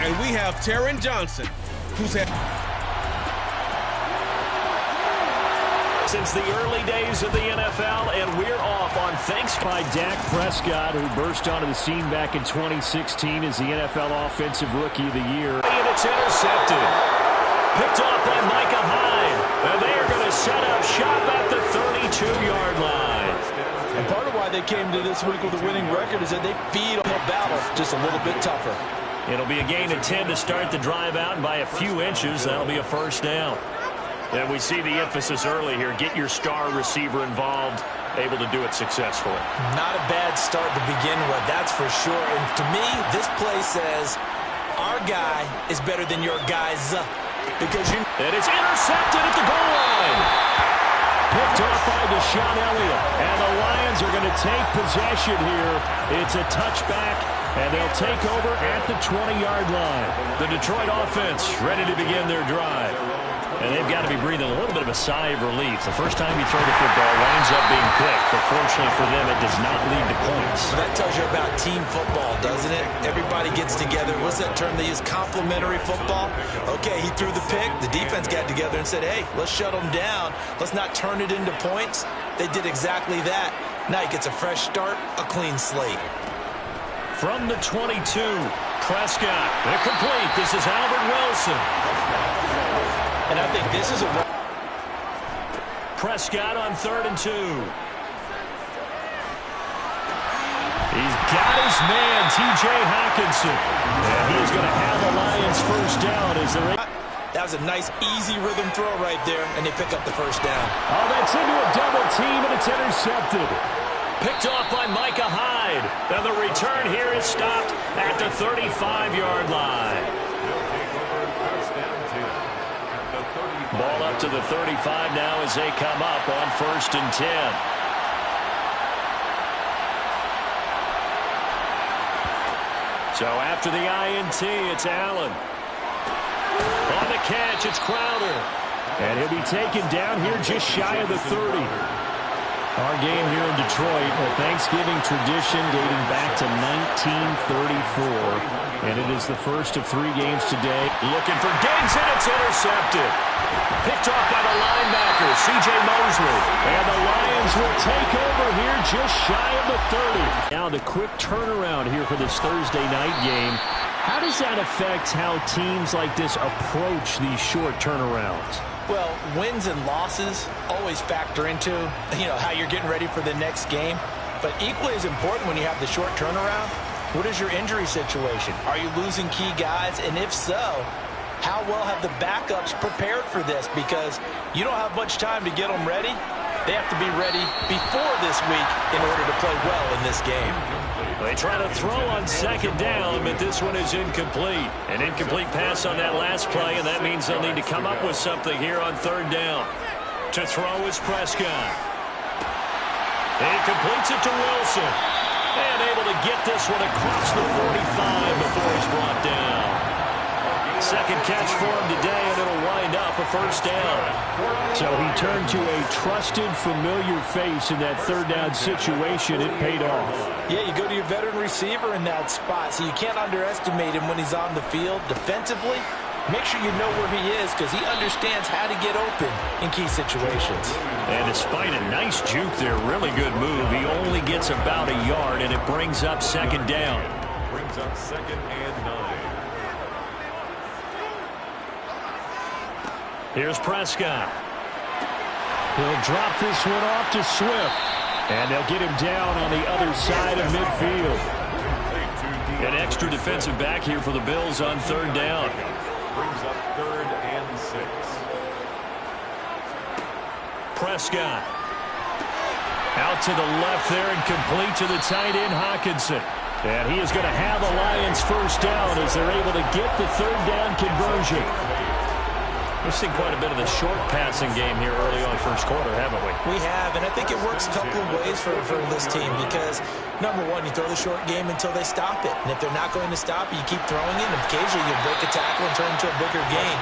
And we have Taron Johnson, who's had... Since the early days of the NFL, and we're off on thanks by Dak Prescott, who burst onto the scene back in 2016 as the NFL Offensive Rookie of the Year. And it's intercepted. Picked off by Micah Hyde. And they are going to set up shop at the 32-yard line. And part of why they came to this week with a winning record is that they feed on the battle just a little bit tougher. It'll be a gain of 10 to start the drive out, and by a few inches, that'll be a first down. And we see the emphasis early here. Get your star receiver involved, able to do it successfully. Not a bad start to begin with, that's for sure. And to me, this play says our guy is better than your guy's. Because you... And it's intercepted at the goal line. Picked off by Deshaun Elliott. And the Lions are going to take possession here. It's a touchback, and they'll take over at the 20-yard line. The Detroit offense ready to begin their drive. And they've got to be breathing a little bit of a sigh of relief. The first time you throw the football winds up being picked, but fortunately for them, it does not lead to points. Well, that tells you about team football, doesn't it? Everybody gets together. What's that term they use? Complementary football? Okay, he threw the pick. The defense got together and said, hey, let's shut them down. Let's not turn it into points. They did exactly that. Now he gets a fresh start, a clean slate. From the 22, Prescott. Incomplete. This is Albert Wilson. And I think this is a... Prescott on 3rd and 2. He's got his man, T.J. Hawkinson. And he's going to have the Lions first down as they're... That was a nice, easy rhythm throw right there, and they pick up the first down. Oh, that's into a double team, and it's intercepted. Picked off by Micah Hyde. And the return here is stopped at the 35-yard line. Ball up to the 35 now as they come up on 1st and 10. So after the INT, it's Allen. On the catch, it's Crowder. And he'll be taken down here just shy of the 30. Our game here in Detroit, a Thanksgiving tradition dating back to 1934. And it is the first of 3 games today. Looking for Diggs, and it's intercepted. Picked off by the linebacker, C.J. Mosley. And the Lions will take over here just shy of the 30. Now the quick turnaround here for this Thursday night game. How does that affect how teams like this approach these short turnarounds? Well, wins and losses always factor into, how you're getting ready for the next game. But equally as important when you have the short turnaround, what is your injury situation? Are you losing key guys? And if so, how well have the backups prepared for this? Because you don't have much time to get them ready. They have to be ready before this week in order to play well in this game. They try to throw on 2nd down, but this one is incomplete. An incomplete pass on that last play, and that means they'll need to come up with something here on 3rd down. To throw is Prescott. He completes it to Wilson. And able to get this one across the 45 before he's brought down. Second catch for him today, and it'll wind up a first down. So he turned to a trusted, familiar face in that 3rd down situation. It paid off. Yeah, you go to your veteran receiver in that spot, so you can't underestimate him when he's on the field. Defensively, make sure you know where he is because he understands how to get open in key situations. And despite a nice juke there, really good move, he only gets about a yard, and it brings up 2nd down. Brings up 2nd and 9. Here's Prescott. He'll drop this one off to Swift. And they'll get him down on the other side of midfield. An extra defensive back here for the Bills on 3rd down. Brings up 3rd and 6. Prescott. Out to the left there and complete to the tight end Hawkinson. And he is going to have the Lions first down as they're able to get the 3rd down conversion. We've seen quite a bit of the short passing game here early on first quarter, haven't we? We have, and I think it works a couple of ways for this team because, number one, you throw the short game until they stop it. And if they're not going to stop it, you keep throwing it, and occasionally you break a tackle and turn it into a bigger game.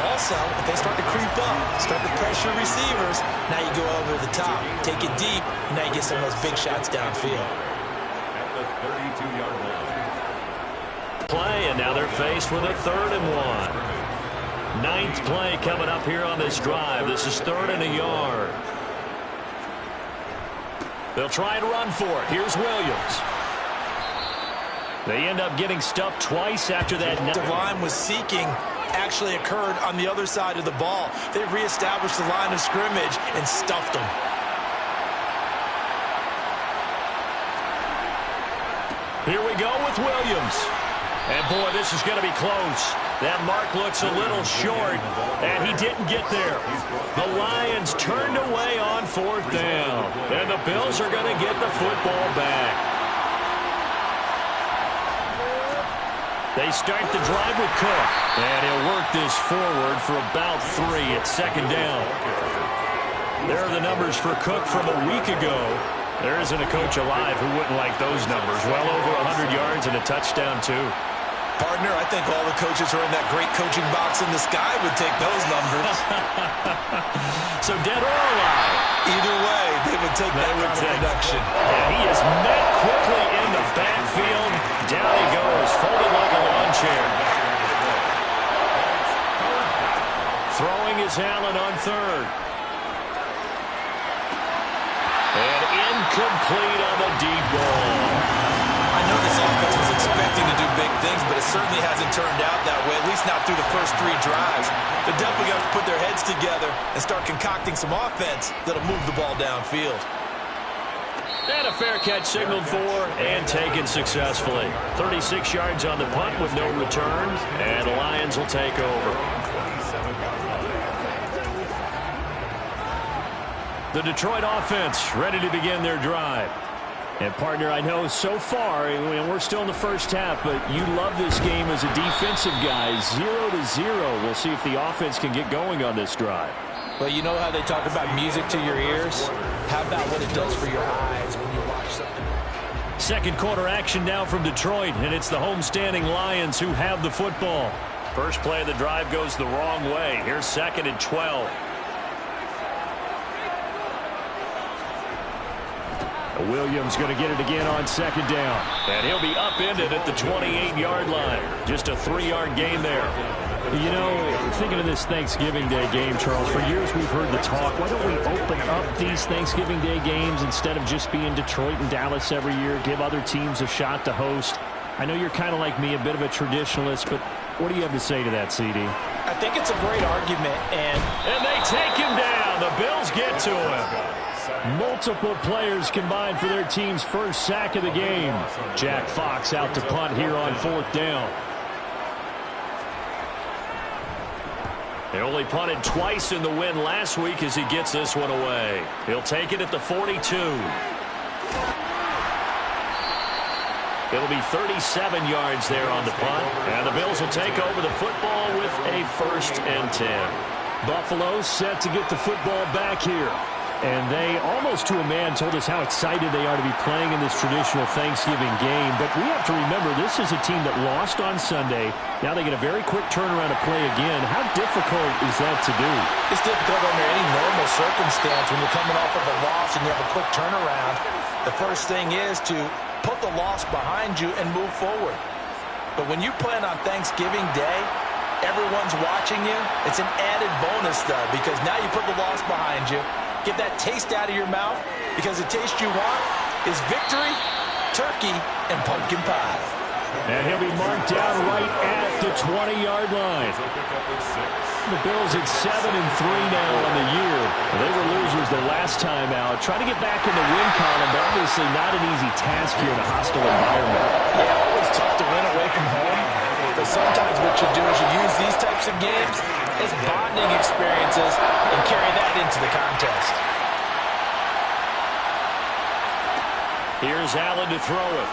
Also, if they start to creep up, start to pressure receivers, now you go over the top, take it deep, and now you get some of those big shots downfield. At the 32-yard line. Play, and now they're faced with a 3rd and 1. 9th play coming up here on this drive. This is 3rd and a yard. They'll try and run for it. Here's Williams. They end up getting stuffed twice after that. The line was seeking actually occurred on the other side of the ball. They reestablished the line of scrimmage and stuffed them. Here we go with Williams. And, boy, this is going to be close. That mark looks a little short, and he didn't get there. The Lions turned away on 4th down, and the Bills are going to get the football back. They start the drive with Cook, and he'll work this forward for about 3 at 2nd down. There are the numbers for Cook from a week ago. There isn't a coach alive who wouldn't like those numbers. Well over 100 yards and a touchdown, too. Partner, I think all the coaches who are in that great coaching box in the sky would take those numbers. So dead or alive? Either way, they would take that kind of production. And he is met quickly in the backfield. Down he goes, folded like a lawn chair. Throwing is Allen on 3rd. And incomplete on the deep ball. I know this offense was expecting to do big things, but it certainly hasn't turned out that way, at least not through the first 3 drives. They're definitely going to put their heads together and start concocting some offense that'll move the ball downfield. And a fair catch signaled for and taken successfully. 36 yards on the punt with no return, and the Lions will take over. The Detroit offense ready to begin their drive. And, partner, I know so far, and we're still in the first half, but you love this game as a defensive guy. 0-0. We'll see if the offense can get going on this drive. Well, you know how they talk about music to your ears? How about what it does for your eyes when you watch something? Second quarter action now from Detroit, and it's the homestanding Lions who have the football. First play of the drive goes the wrong way. Here's 2nd and 12. Williams going to get it again on 2nd down. And he'll be upended at the 28-yard line. Just a 3-yard gain there. You know, thinking of this Thanksgiving Day game, Charles, for years we've heard the talk, why don't we open up these Thanksgiving Day games instead of just being Detroit and Dallas every year, give other teams a shot to host? I know you're kind of like me, a bit of a traditionalist, but what do you have to say to that, CD? I think it's a great argument, and they take him down. The Bills get to him. Multiple players combined for their team's first sack of the game. Jack Fox out to punt here on 4th down. They only punted twice in the win last week as he gets this one away. He'll take it at the 42. It'll be 37 yards there on the punt. And the Bills will take over the football with a 1st and 10. Buffalo set to get the football back here. And they, almost to a man, told us how excited they are to be playing in this traditional Thanksgiving game. But we have to remember, this is a team that lost on Sunday. Now they get a very quick turnaround to play again. How difficult is that to do? It's difficult under any normal circumstance when you're coming off of a loss and you have a quick turnaround. The first thing is to put the loss behind you and move forward. But when you plan on Thanksgiving Day, everyone's watching you. It's an added bonus, though, because now you put the loss behind you. Get that taste out of your mouth, because the taste you want is victory, turkey, and pumpkin pie. And he'll be marked down right at the 20-yard line. The Bills at 7-3 now on the year. They were losers the last time out. Trying to get back in the win column, but obviously not an easy task here in a hostile environment. Yeah, always tough to win away from home. But sometimes what you do is you use these types of games as bonding experiences and carry that into the contest. Here's Allen to throw it.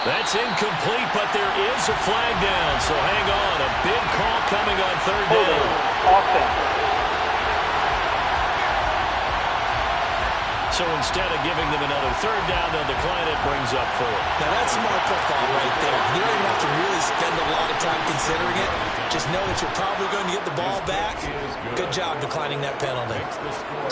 That's incomplete, but there is a flag down, so hang on. A big call coming on third down. Offense. So instead of giving them another third down, they'll decline it, brings up fourth. Now that's smart football right there. You don't even have to really spend a lot of time considering it. Just know that you're probably going to get the ball back. Good job declining that penalty.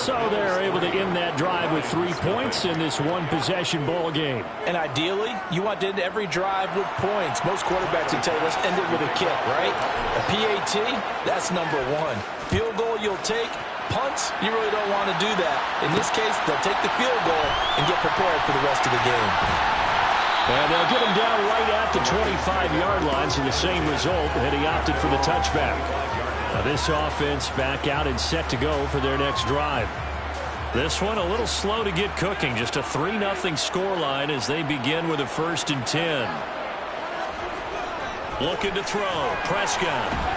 So they're able to end that drive with 3 points in this one-possession ball game. And ideally, you want to end every drive with points. Most quarterbacks will tell you, let's end it with a kick, right? A PAT, that's number one. Field goal you'll take. Punts, you really don't want to do that. In this case, they'll take the field goal and get prepared for the rest of the game. And they'll get him down right at the 25-yard line, so the same result, and he opted for the touchback. Now this offense back out and set to go for their next drive. This one a little slow to get cooking, just a 3-0 scoreline as they begin with a 1st and 10. Looking to throw, Prescott.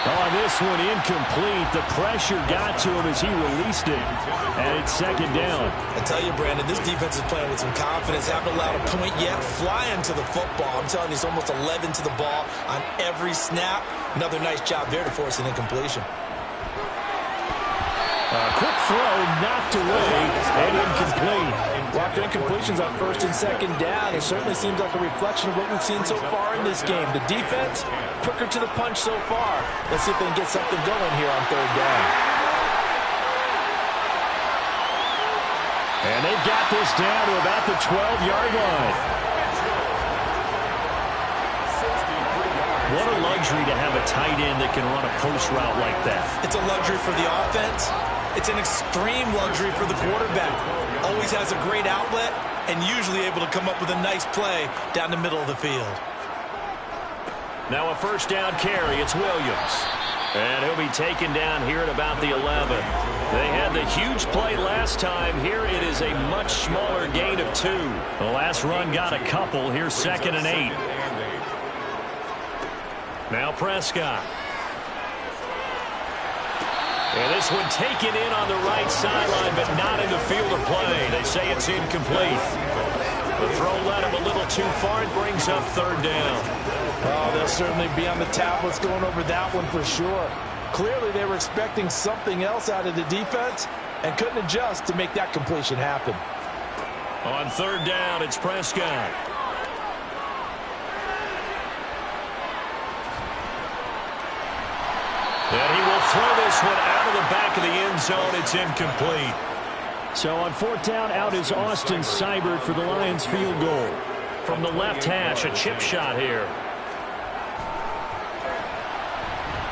On this one, incomplete. The pressure got to him as he released it. And it's 2nd down. I tell you, Brandon, this defense is playing with some confidence. Haven't allowed a point yet. Flying to the football. I'm telling you, it's almost 11 to the ball on every snap. Another nice job there to force an incompletion. Quick throw, knocked away, and incomplete. Well, after incompletions on 1st and 2nd down, it certainly seems like a reflection of what we've seen so far in this game. The defense, quicker to the punch so far. Let's see if they can get something going here on 3rd down. And they've got this down to about the 12-yard line. What a luxury to have a tight end that can run a post route like that. It's a luxury for the offense. It's an extreme luxury for the quarterback. Always has a great outlet and usually able to come up with a nice play down the middle of the field. Now a 1st down carry. It's Williams. And he'll be taken down here at about the 11. They had the huge play last time. Here it is a much smaller gain of 2. The last run got a couple. Here's 2nd and 8. Now Prescott. And this one taken in on the right sideline, but not in the field of play. They say it's incomplete. The throw led him a little too far and brings up 3rd down. Oh, they'll certainly be on the tablets going over that one for sure. Clearly they were expecting something else out of the defense and couldn't adjust to make that completion happen. On 3rd down, it's Prescott. And he will throw this one out of the back of the end zone. It's incomplete. So on 4th down, out is Austin Seibert for the Lions field goal. From the left hash, a chip shot here.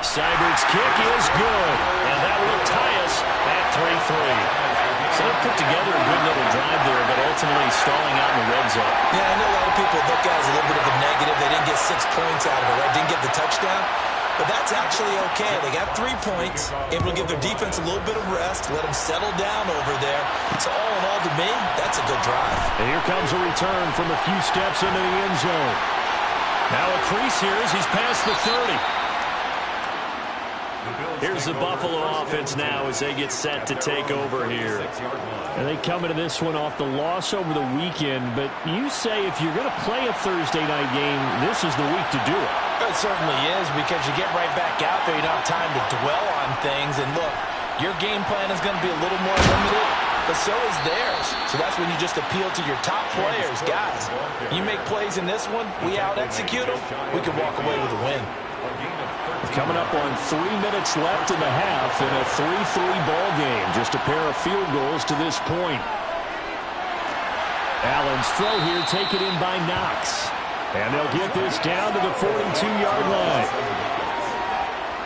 Seibert's kick is good, and that will tie us at 3-3. So they put together a good little drive there, but ultimately stalling out in the red zone. Yeah, I know a lot of people look at it as a little bit of a negative. They didn't get 6 points out of it, right? Didn't get the touchdown. But that's actually okay. They got 3 points, able to give their defense a little bit of rest, let them settle down over there. So all in all, to me, that's a good drive. And here comes a return from a few steps into the end zone. Now a crease here as he's past the 30. Here's the Buffalo offense now as they get set to take over here. And they come into this one off the loss over the weekend, but you say if you're going to play a Thursday night game, this is the week to do it. It certainly is, because you get right back out there. You don't have time to dwell on things. And look, your game plan is going to be a little more limited, but so is theirs. So that's when you just appeal to your top players. Guys, you make plays in this one, we out-execute them, we can walk away with a win. Coming up on 3 minutes left in the half in a 3-3 ball game. Just a pair of field goals to this point. Allen's throw here taken in by Knox. And they'll get this down to the 42-yard line.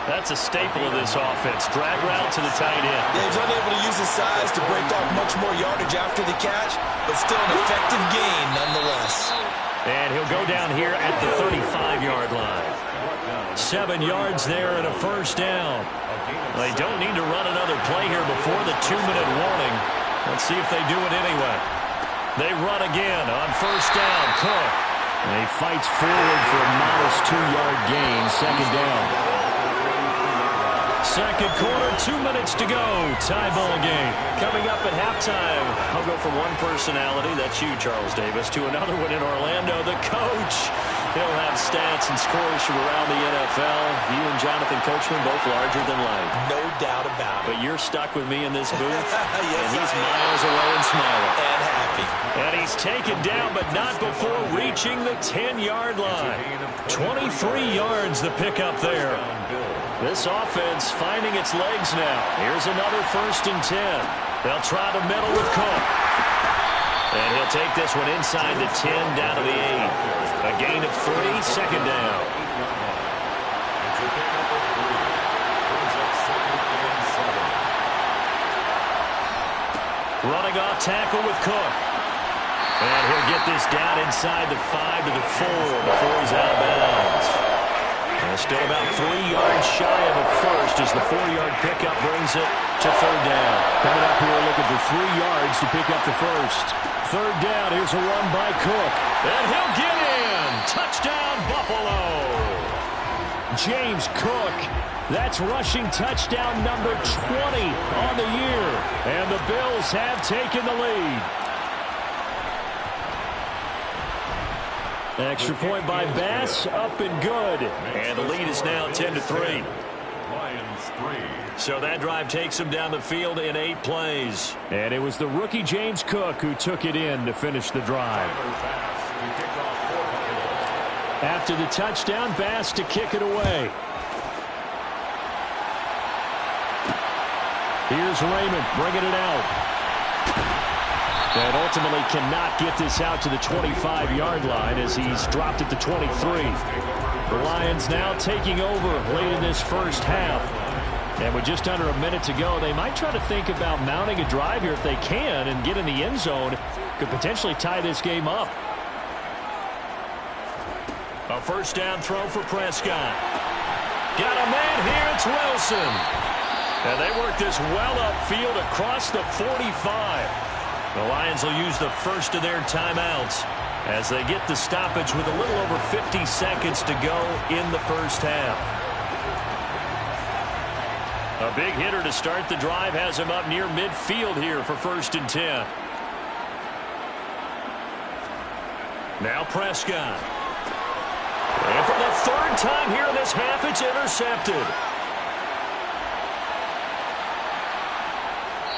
That's a staple of this offense. Drag route to the tight end. Yeah, he's unable to use his size to break off much more yardage after the catch, but still an effective gain nonetheless. And he'll go down here at the 35-yard line. 7 yards there and a 1st down. They don't need to run another play here before the 2-minute warning. Let's see if they do it anyway. They run again on 1st down. Cook. And he fights forward for a modest 2-yard gain, 2nd down. Second quarter, 2 minutes to go. Tie ball game. Coming up at halftime, I'll go from one personality, that's you, Charles Davis, to another one in Orlando, the coach. He'll have stats and scores from around the NFL. You and Jonathan Coachman both larger than life. No doubt about it. But you're stuck with me in this booth, Yes, and he's miles away and smiling. And happy. And he's taken down, but not before reaching the 10-yard line. 23 yards the pickup there. This offense finding its legs now. Here's another 1st and 10. They'll try the middle with Cook. And he'll take this one inside the 10 down to the 8. A gain of 3, 2nd down. Running off tackle with Cook. And he'll get this down inside the 5 to the 4 before he's out of bounds. And still about 3 yards shy of a first as the 4-yard pickup brings it to 3rd down. Coming up here looking for 3 yards to pick up the first. 3rd down, here's a run by Cook. And he'll get in. Touchdown, Buffalo. James Cook. That's rushing touchdown number 20 on the year. And the Bills have taken the lead. Extra point by Bass, up and good. And the lead is now 10-3. Lions 3. So that drive takes him down the field in 8 plays. And it was the rookie James Cook who took it in to finish the drive. After the touchdown, Bass to kick it away. Here's Raymond bringing it out. And ultimately cannot get this out to the 25-yard line as he's dropped it to 23. The Lions now taking over late in this first half. And with just under a minute to go, they might try to think about mounting a drive here if they can and get in the end zone. Could potentially tie this game up. A 1st down throw for Prescott. Got a man here, it's Wilson. And they work this well upfield across the 45. The Lions will use the first of their timeouts as they get the stoppage with a little over 50 seconds to go in the first half. A big hitter to start the drive has him up near midfield here for 1st and 10. Now Prescott. And for the 3rd time here in this half, it's intercepted.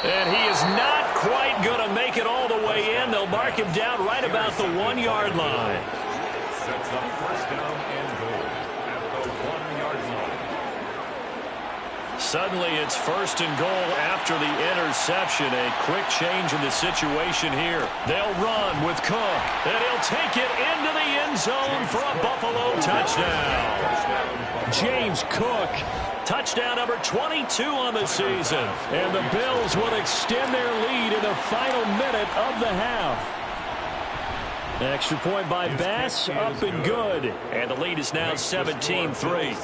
And he is not quite going to make it all the way in. They'll mark him down right about the 1-yard line. Sets up 1st down and goal at the 1-yard line. Suddenly it's 1st and goal after the interception. A quick change in the situation here. They'll run with Cook. And he'll take it into the end zone for a Buffalo touchdown. James Cook. Touchdown number 22 on the season. And the Bills will extend their lead in the final minute of the half. Extra point by Bass, up and good. And the lead is now 17-3.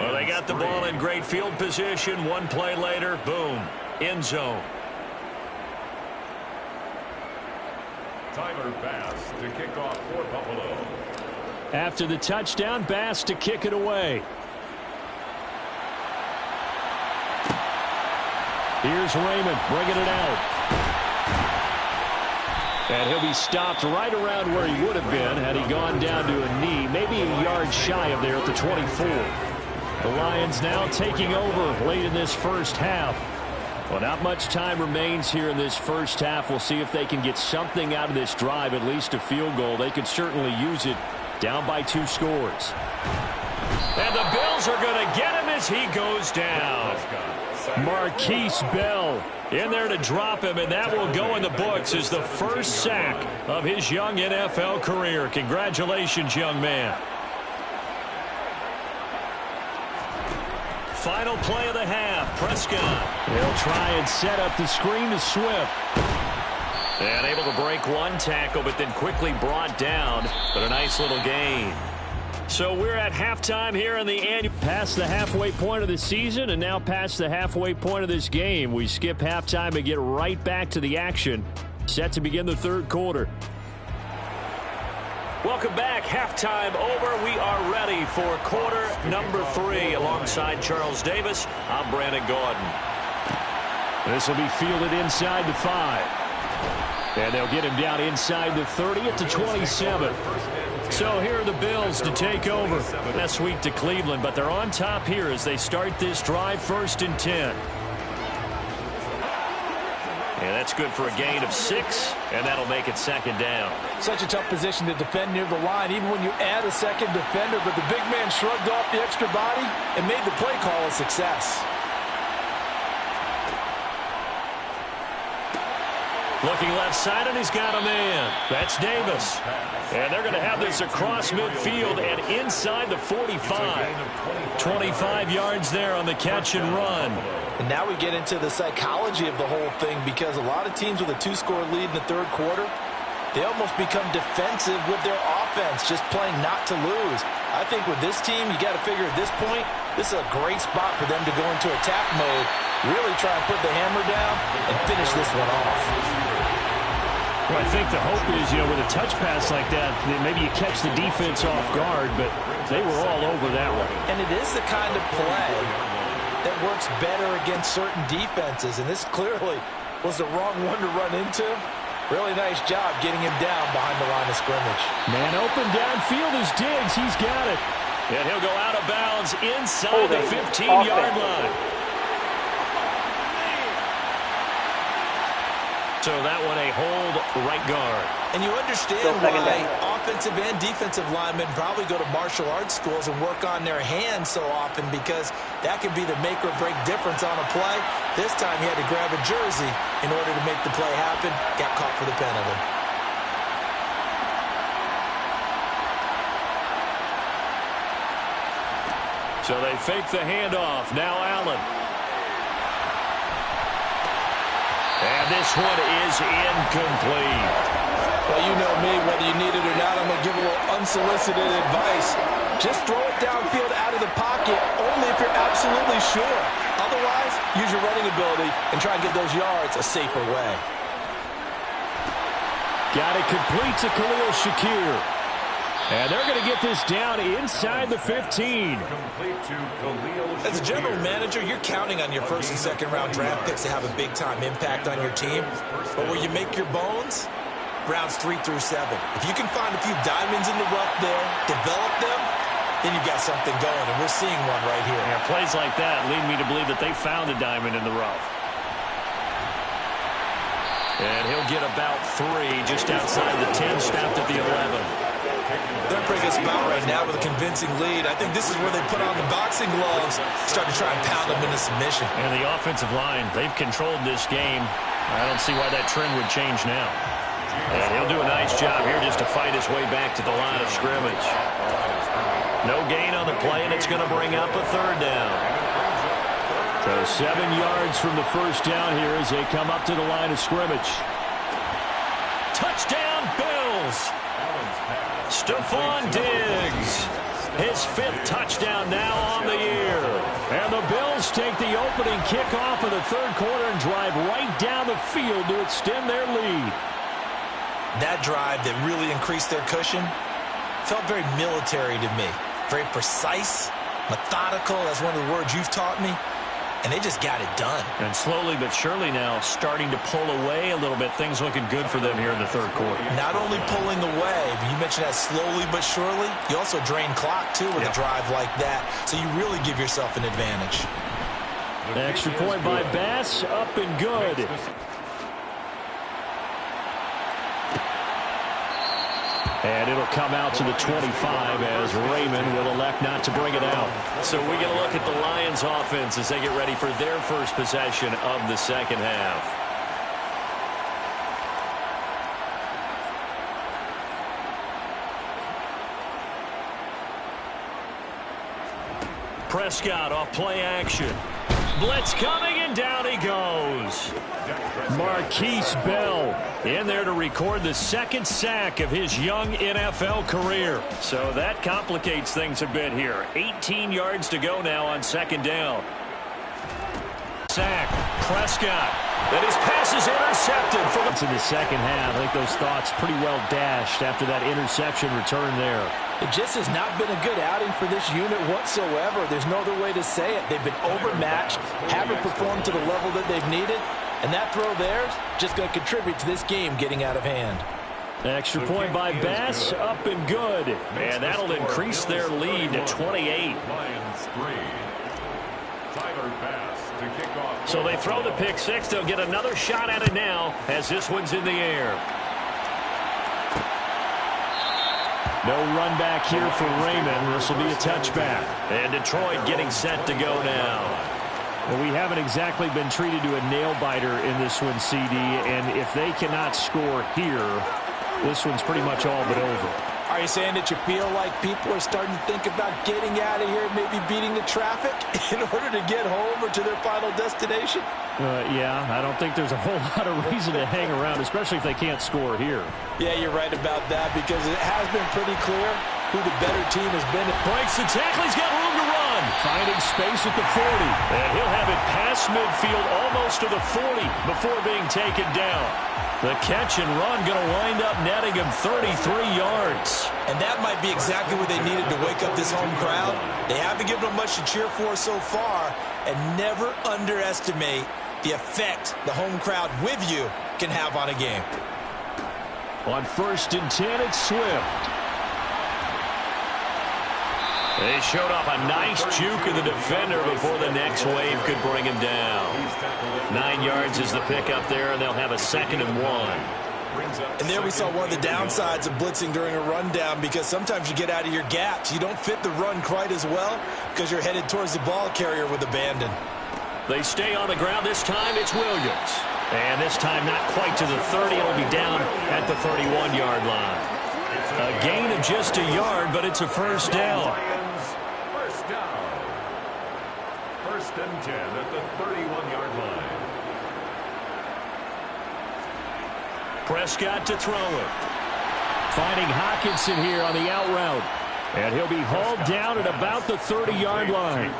Well, they got the ball in great field position. 1 play later, boom, end zone. Tyler Bass to kick off for Buffalo. After the touchdown, Bass to kick it away. Here's Raymond bringing it out. And he'll be stopped right around where he would have been had he gone down to a knee, maybe a yard shy of there at the 24. The Lions now taking over late in this first half. Well, not much time remains here in this first half. We'll see if they can get something out of this drive, at least a field goal. They could certainly use it down by 2 scores. And the Bills are going to get him as he goes down. Marquise Bell in there to drop him, and that will go in the books as the first sack of his young NFL career. Congratulations, young man. Final play of the half, Prescott. He'll try and set up the screen to Swift. And able to break 1 tackle, but then quickly brought down, but a nice little gain. So we're at halftime here in the annual. Past the halfway point of the season and now past the halfway point of this game. We skip halftime and get right back to the action. Set to begin the 3rd quarter. Welcome back. Halftime over. We are ready for quarter number 3. Alongside Charles Davis, I'm Brandon Gaudin. This will be fielded inside the 5. And they'll get him down inside the 30 at the 27. So here are the Bills to take over. Last week to Cleveland, but they're on top here as they start this drive, 1st and 10. And that's good for a gain of 6, and that'll make it 2nd down. Such a tough position to defend near the line, even when you add a second defender, but the big man shrugged off the extra body and made the play call a success. Looking left side, and he's got a man. That's Davis. And they're going to have this across midfield and inside the 45. 25 yards there on the catch and run. And now we get into the psychology of the whole thing, because a lot of teams with a 2-score lead in the 3rd quarter, they almost become defensive with their offense, just playing not to lose. I think with this team, you got to figure at this point, this is a great spot for them to go into attack mode, really try and put the hammer down and finish this one off. Well, I think the hope is, with a touch pass like that, maybe you catch the defense off guard, but they were all over that one. And it is the kind of play that works better against certain defenses, and this clearly was the wrong one to run into. Really nice job getting him down behind the line of scrimmage. Man open downfield is Diggs. He's got it. And he'll go out of bounds inside the 15-yard line. So that one a hold right guard. And you understand why offensive and defensive linemen probably go to martial arts schools and work on their hands so often, because that can be the make or break difference on a play. This time he had to grab a jersey in order to make the play happen. Got caught for the penalty. So they fake the handoff. Now Allen. And this one is incomplete. Well, you know me, whether you need it or not, I'm going to give a little unsolicited advice. Just throw it downfield out of the pocket, only if you're absolutely sure. Otherwise, use your running ability and try and get those yards a safer way. Got it complete to Khalil Shakir. And they're going to get this down inside the 15. As a general manager, you're counting on your 1st and 2nd round draft picks to have a big-time impact on your team. But where you make your bones, rounds 3 through 7. If you can find a few diamonds in the rough there, develop them, then you've got something going, and we're seeing one right here. Yeah, plays like that lead me to believe that they found a diamond in the rough. And he'll get about 3 just outside the 10, stopped at the 11. They're in a pretty good spot right now with a convincing lead. I think this is where they put on the boxing gloves, start to try and pound them into submission. And the offensive line, they've controlled this game. I don't see why that trend would change now. And he'll do a nice job here just to fight his way back to the line of scrimmage. No gain on the play, and it's going to bring up a 3rd down. So 7 yards from the 1st down here as they come up to the line of scrimmage. Touchdown, Bills! Stephon Diggs, his 5th touchdown now on the year. And the Bills take the opening kickoff of the 3rd quarter and drive right down the field to extend their lead. That drive that really increased their cushion felt very military to me. Very precise, methodical. That's one of the words you've taught me. And they just got it done. And slowly but surely now starting to pull away a little bit. Things looking good for them here in the 3rd quarter. Not only pulling away, but you mentioned that slowly but surely. You also drain clock, too, with a drive like that. So you really give yourself an advantage. Extra point by Bass, up and good. And it'll come out to the 25 as Raymond will elect not to bring it out. So we get a look at the Lions offense as they get ready for their 1st possession of the 2nd half. Prescott off play action. Blitz coming, and down he goes. Marquise Bell in there to record the 2nd sack of his young NFL career. So that complicates things a bit here. 18 yards to go now on 2nd down. Sack. Prescott. And his pass is intercepted. In the second half, I think those thoughts pretty well dashed after that interception return there. It just has not been a good outing for this unit whatsoever. There's no other way to say it. They've been overmatched, haven't performed to the level that they've needed, and that throw there is just going to contribute to this game getting out of hand. Extra point by Bass, up and good. And that'll increase their lead to 28. Lions 3. Tyler Bass to kick off. So they throw the pick six. They'll get another shot at it now as this one's in the air. No run back here for Raymond. This will be a touchback. And Detroit getting set to go now. Well, we haven't exactly been treated to a nail-biter in this one, CD, and if they cannot score here, this one's pretty much all but over. Are you saying that you feel like people are starting to think about getting out of here, maybe beating the traffic in order to get home or to their final destination? Yeah, I don't think there's a whole lot of reason to hang around, especially if they can't score here. Yeah, you're right about that because it has been pretty clear who the better team has been. Breaks the tackle. He's got room to run. Finding space at the 40. And he'll have it past midfield almost to the 40 before being taken down. The catch and run going to wind up netting him 33 yards. And that might be exactly what they needed to wake up this home crowd. They haven't given them much to cheer for so far. And never underestimate the effect the home crowd with you can have on a game. On 1st and 10, it's Swift. They showed off a nice juke of the defender before the next wave could bring him down. 9 yards is the pickup there, and they'll have a 2nd and 1. And there we saw one of the downsides of blitzing during a rundown because sometimes you get out of your gaps. You don't fit the run quite as well because you're headed towards the ball carrier with abandon. They stay on the ground. This time it's Williams. And this time not quite to the 30. It'll be down at the 31-yard line. A gain of just a yard, but it's a first down. First down. 1st and 10 at the 31-yard line. Prescott to throw it. Finding Hawkinson here on the out route. And he'll be hauled down at about the 30-yard line.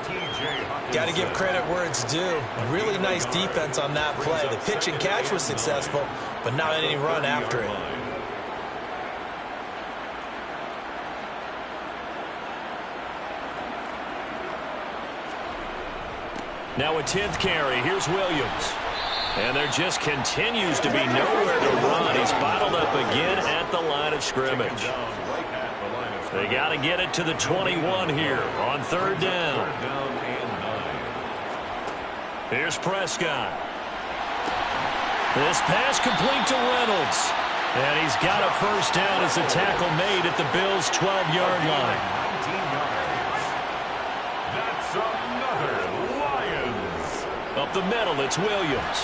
Got to give credit where it's due. Really nice defense on that play. The pitch and catch was successful, but not any run after it. Now a 10th carry. Here's Williams. And there just continues to be nowhere to run. He's bottled up again at the line of scrimmage. They got to get it to the 21 here on 3rd down. Here's Prescott. This pass complete to Reynolds. And he's got a first down as the tackle made at the Bills' 12-yard line. 19 yards. That's another Lions. Up the middle, it's Williams.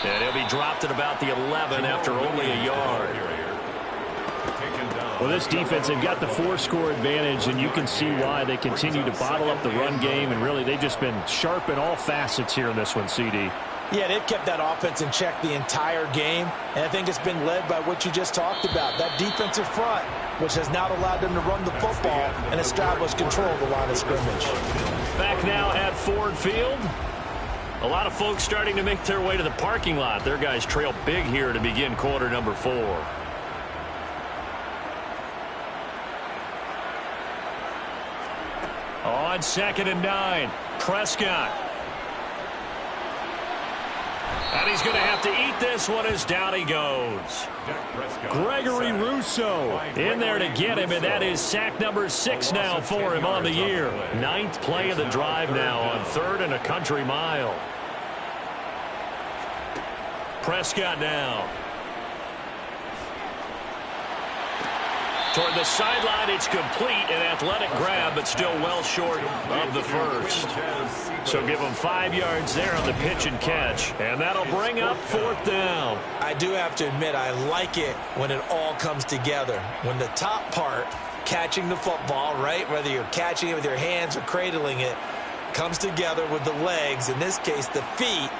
And he'll be dropped at about the 11 after only a yard. Well, this defense, they've got the 4-score advantage, and you can see why they continue to bottle up the run game, and really they've just been sharp in all facets here in this one, CD. Yeah, they've kept that offense in check the entire game, and I think it's been led by what you just talked about, that defensive front, which has not allowed them to run the football and establish control of the line of scrimmage. Back now at Ford Field. A lot of folks starting to make their way to the parking lot. Their guys trail big here to begin quarter number 4. On 2nd and 9, Prescott. And he's going to have to eat this one as down he goes. Gregory Rousseau in there to get him, and that is sack number 6 now for him on the year. 9th play of the drive now on 3rd and a country mile. Prescott now. Toward the sideline, it's complete, an athletic grab, but still well short of the first. So give them 5 yards there on the pitch and catch, and that'll bring up 4th down. I do have to admit, I like it when it all comes together. When the top part, catching the football, right, whether you're catching it with your hands or cradling it, comes together with the legs, in this case the feet,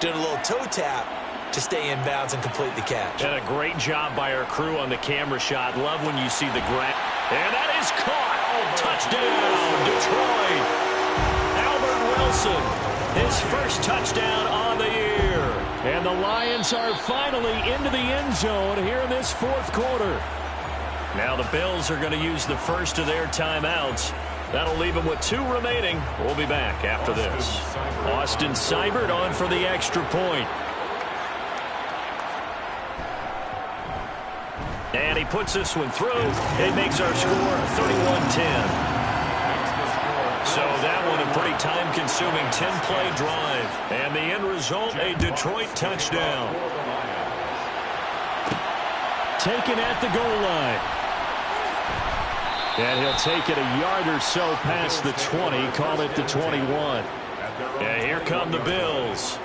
doing a little toe tap to stay in bounds and complete the catch. And a great job by our crew on the camera shot. Love when you see the grab. And that is caught. Touchdown, Detroit. Albert Wilson His first touchdown on the year. And the Lions are finally into the end zone here in this fourth quarter. Now the Bills are going to use the first of their timeouts. That'll leave them with 2 remaining. We'll be back after this. Austin Seibert on for the extra point. And he puts this one through. It makes our score 31-10. So that one a pretty time-consuming 10-play drive. And the end result, a Detroit touchdown. Taken at the goal line. And he'll take it a yard or so past the 20, call it the 21. Yeah, here come the Bills.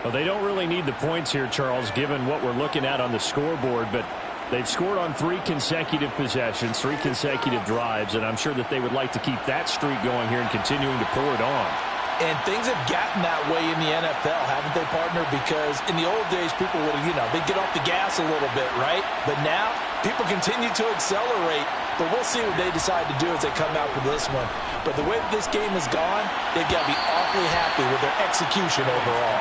Well, they don't really need the points here, Charles, given what we're looking at on the scoreboard, but they've scored on 3 consecutive possessions, 3 consecutive drives, and I'm sure that they would like to keep that streak going here and continuing to pour it on. And things have gotten that way in the NFL, haven't they, partner? Because in the old days, people would, they'd get off the gas a little bit, right? But now, people continue to accelerate. But we'll see what they decide to do as they come out for this one. But the way that this game has gone, they've got to be awfully happy with their execution overall.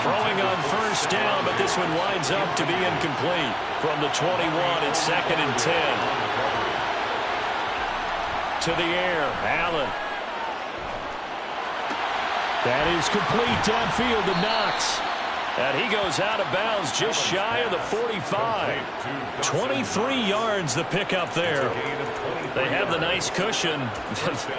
Throwing on first down, but this one winds up to be incomplete. From the 21, it's 2nd and 10. To the air, Allen. That is complete downfield to Knox. And he goes out of bounds just shy of the 45. 23 yards the pickup there. They have the nice cushion.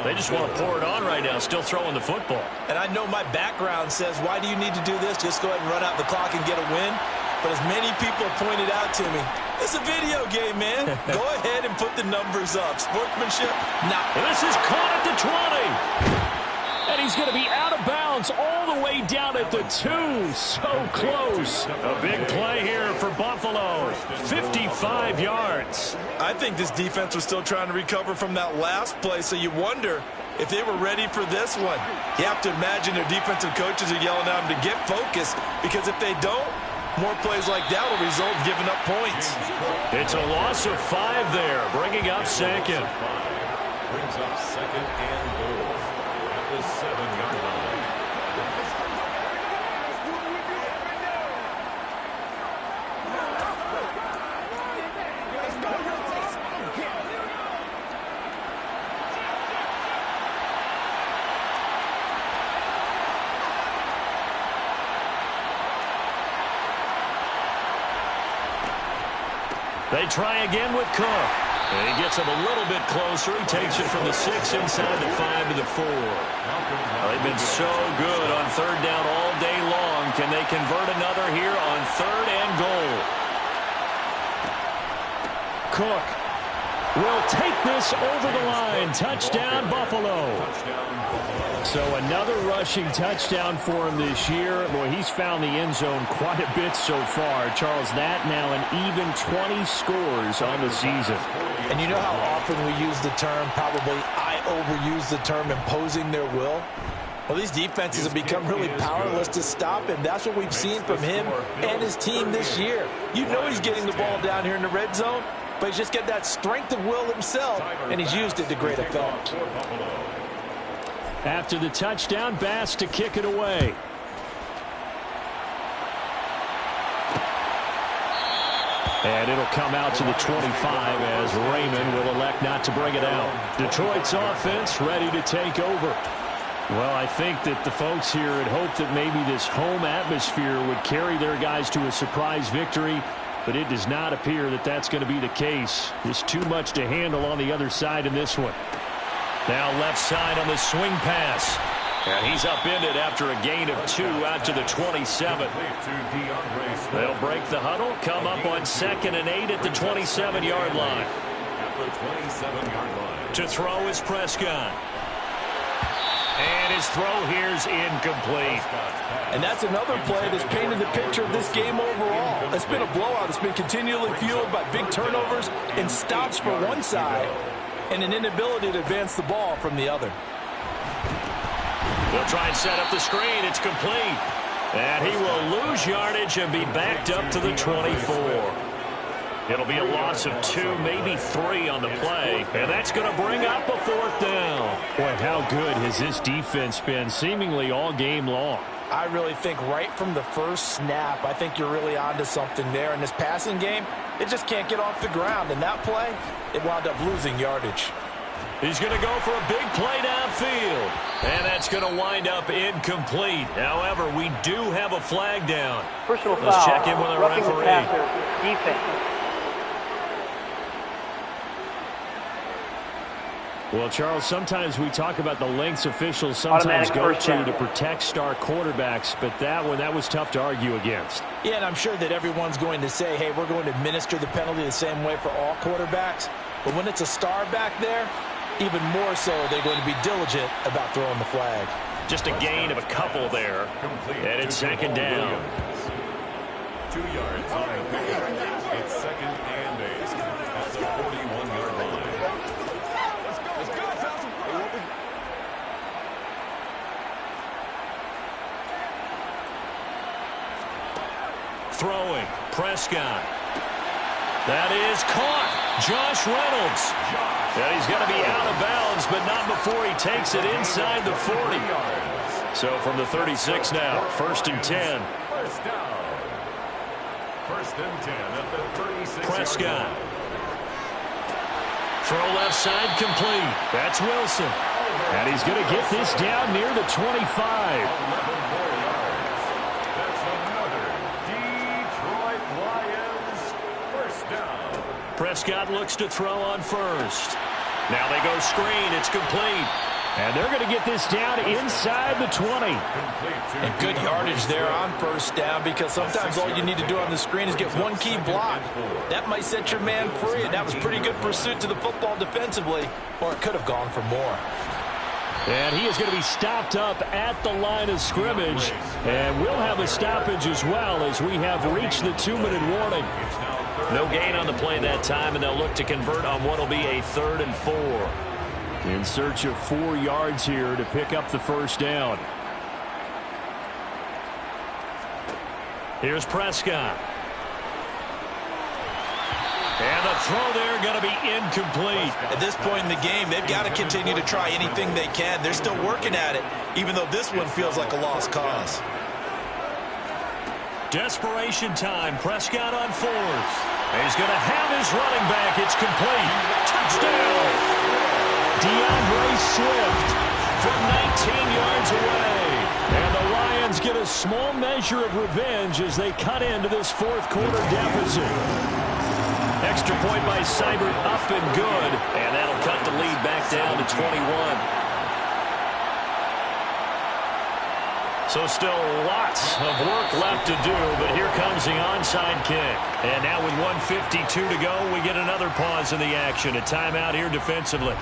They just want to pour it on right now, still throwing the football. And I know my background says, why do you need to do this? Just go ahead and run out the clock and get a win. But as many people pointed out to me, it's a video game, man. Go ahead and put the numbers up. Sportsmanship, nah. And this is caught at the 20. And he's going to be out of bounds all the way down at the 2. So close. A big play here for Buffalo. 55 yards. I think this defense was still trying to recover from that last play, so you wonder if they were ready for this one. You have to imagine their defensive coaches are yelling at them to get focused, because if they don't, more plays like that will result in giving up points. It's a loss of 5 there, bringing up 2nd. Brings up 2nd and goal at the 7-yard line. They try again with Cook. And he gets him a little bit closer. He takes it from the 6 inside the 5 to the 4. They've been so good on 3rd down all day long. Can they convert another here on 3rd and goal? Cook will take this over the line. Touchdown, Buffalo. So another rushing touchdown for him this year. Boy, he's found the end zone quite a bit so far. Charles, that now an even 20 scores on the season. And you know how often we use the term, probably I overuse the term, imposing their will? Well, these defenses have become really powerless to stop him. That's what we've seen from him and his team this year. You know he's getting the ball down here in the red zone, but he's just got that strength of will himself, and he's used it to great effect. After the touchdown, Bass to kick it away. And it'll come out to the 25 as Raymond will elect not to bring it out. Detroit's offense ready to take over. Well, I think that the folks here had hoped that maybe this home atmosphere would carry their guys to a surprise victory, but it does not appear that that's going to be the case. There's too much to handle on the other side in this one. Now left side on the swing pass. And he's upended after a gain of 2 out to the 27. They'll break the huddle, come up on 2nd and 8 at the 27-yard line. To throw is Prescott. And his throw here's incomplete. And that's another play that's painted the picture of this game overall. It's been a blowout. It's been continually fueled by big turnovers and stops for one side and an inability to advance the ball from the other. They'll try and set up the screen. It's complete. And he will lose yardage and be backed up to the 24. It'll be a loss of 2, maybe 3 on the play, and that's going to bring up a 4th down. Boy, how good has this defense been seemingly all game long? I really think right from the first snap, I think you're really onto something there. In this passing game, it just can't get off the ground. And that play, it wound up losing yardage. He's going to go for a big play downfield. And that's going to wind up incomplete. However, we do have a flag down. Personal foul. Let's check in with our Roughing the referee. passer. Defense. Well, Charles, sometimes we talk about the lengths officials sometimes go to protect star quarterbacks, but that was tough to argue against. Yeah, and I'm sure that everyone's going to say, hey, we're going to administer the penalty the same way for all quarterbacks. But when it's a star back there, even more so they're going to be diligent about throwing the flag. Just a gain of a couple there. And it's 2nd down. 2 yards on the pickup. It's 2nd and 8 at the 41-yard line. Throwing, Prescott. That is caught. Josh Reynolds. And he's going to be out of bounds, but not before he takes it inside the 40. So from the 36 now, 1st and 10. First down. 1st and 10 at the 36. Prescott. Throw left side complete. That's Wilson. And he's going to get this down near the 25. 11 more yards. That's another Detroit Lions first down. Prescott looks to throw on 1st. Now they go screen. It's complete. And they're going to get this down inside the 20. And good yardage there on 1st down, because sometimes all you need to do on the screen is get one key block. That might set your man free, and that was pretty good pursuit to the football defensively, or it could have gone for more. And he is going to be stopped up at the line of scrimmage. And we'll have a stoppage as well, as we have reached the 2-minute warning. No gain on the play that time, and they'll look to convert on what will be a 3rd and 4. In search of 4 yards here to pick up the 1st down. Here's Prescott. And the throw there going to be incomplete. At this point in the game, they've got to continue to try anything they can. They're still working at it, even though this one feels like a lost cause. Desperation time. Prescott on 4th. He's going to have his running back. It's complete. Touchdown. DeAndre Swift from 19 yards away. And the Lions get a small measure of revenge as they cut into this 4th quarter deficit. Extra point by Seibert, up and good. And that'll cut the lead back down to 21. So still lots of work left to do, but here comes the onside kick. And now with 1:52 to go, we get another pause in the action. A timeout here defensively.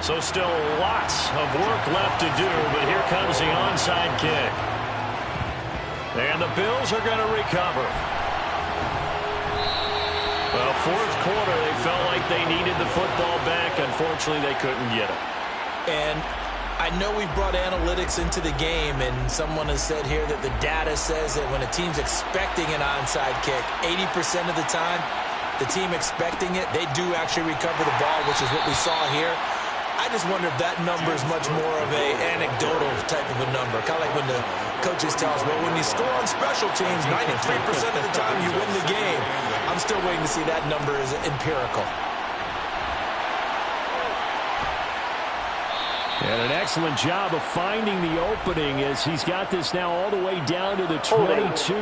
So still lots of work left to do, but here comes the onside kick. And the Bills are going to recover. Well, 4th quarter, they felt like they needed the football back. Unfortunately, they couldn't get it. And I know we brought analytics into the game, and someone has said here that the data says that when a team's expecting an onside kick, 80% of the time, the team expecting it, they do actually recover the ball, which is what we saw here. I just wonder if that number is much more of a anecdotal type of a number. Kind of like when the coaches tell us, well, when you score on special teams, 93% of the time you win the game. I'm still waiting to see that number is empirical. And an excellent job of finding the opening as he's got this now all the way down to the 22.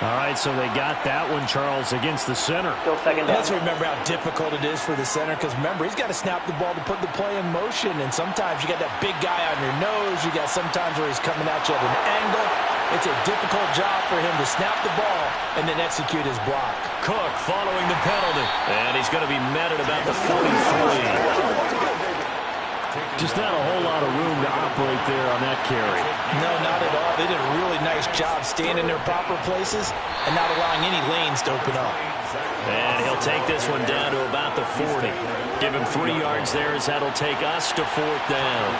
All right, so they got that one, Charles, against the center. Still 2nd down. Let's remember how difficult it is for the center, because remember, he's got to snap the ball to put the play in motion, and sometimes you got that big guy on your nose. You got sometimes where he's coming at you at an angle. It's a difficult job for him to snap the ball and then execute his block. Cook following the penalty, and he's going to be met at about the 43. Just not a whole lot of room to operate there on that carry. No, not at all. They did a really nice job staying in their proper places and not allowing any lanes to open up. And he'll take this one down to about the 40. Give him 3 yards there as that'll take us to 4th down.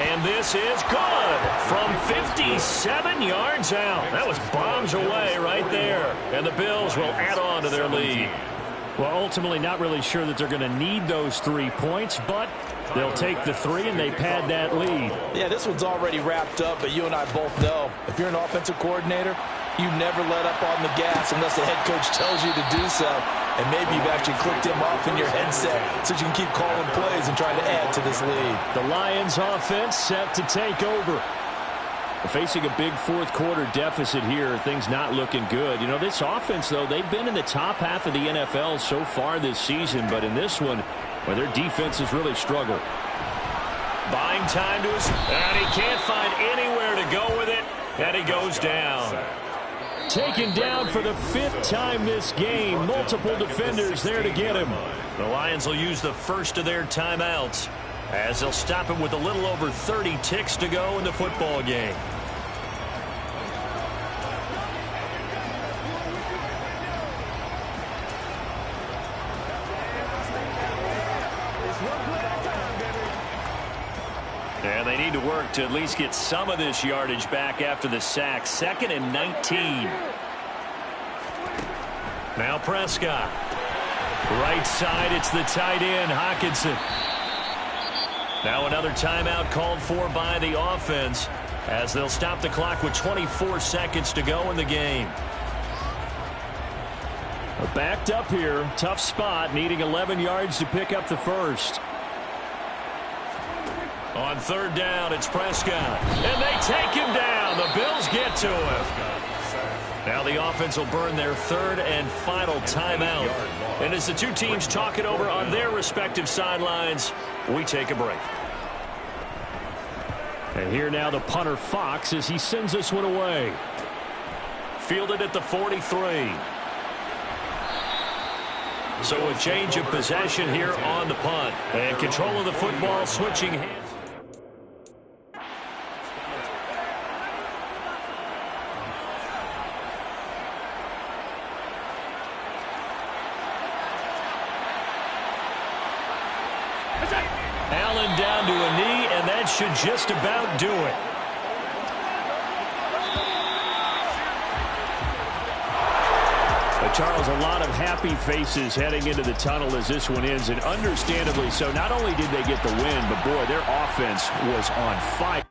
And this is good from 57 yards out. That was bombs away right there. And the Bills will add on to their lead. Well, ultimately not really sure that they're going to need those 3 points, but they'll take the 3 and they pad that lead. Yeah, this one's already wrapped up, but you and I both know if you're an offensive coordinator, you never let up on the gas unless the head coach tells you to do so. And maybe you've actually clicked him off in your headset so you can keep calling plays and trying to add to this lead. The Lions offense set to take over. Facing a big fourth-quarter deficit here, things not looking good. You know, this offense, though, they've been in the top half of the NFL so far this season, but in this one, well, their defense has really struggled. Buying time to his, and he can't find anywhere to go with it, and he goes down. Taken down for the 5th time this game. Multiple defenders there to get him. The Lions will use the first of their timeouts as they'll stop him with a little over 30 ticks to go in the football game. And they need to work to at least get some of this yardage back after the sack. 2nd and 19. Now Prescott. Right side, it's the tight end, Hockenson. Now another timeout called for by the offense as they'll stop the clock with 24 seconds to go in the game. Backed up here, tough spot, needing 11 yards to pick up the first. On 3rd down, it's Prescott. And they take him down. The Bills get to him. Now the offense will burn their 3rd and final timeout. And as the two teams talk it over on their respective sidelines, we take a break. And here now the punter Fox as he sends this one away. Fielded at the 43. So a change of possession here on the punt. And control of the football switching hands. Allen down to a knee, and that should just about do it. Charles, a lot of happy faces heading into the tunnel as this one ends, and understandably so. Not only did they get the win, but boy, their offense was on fire.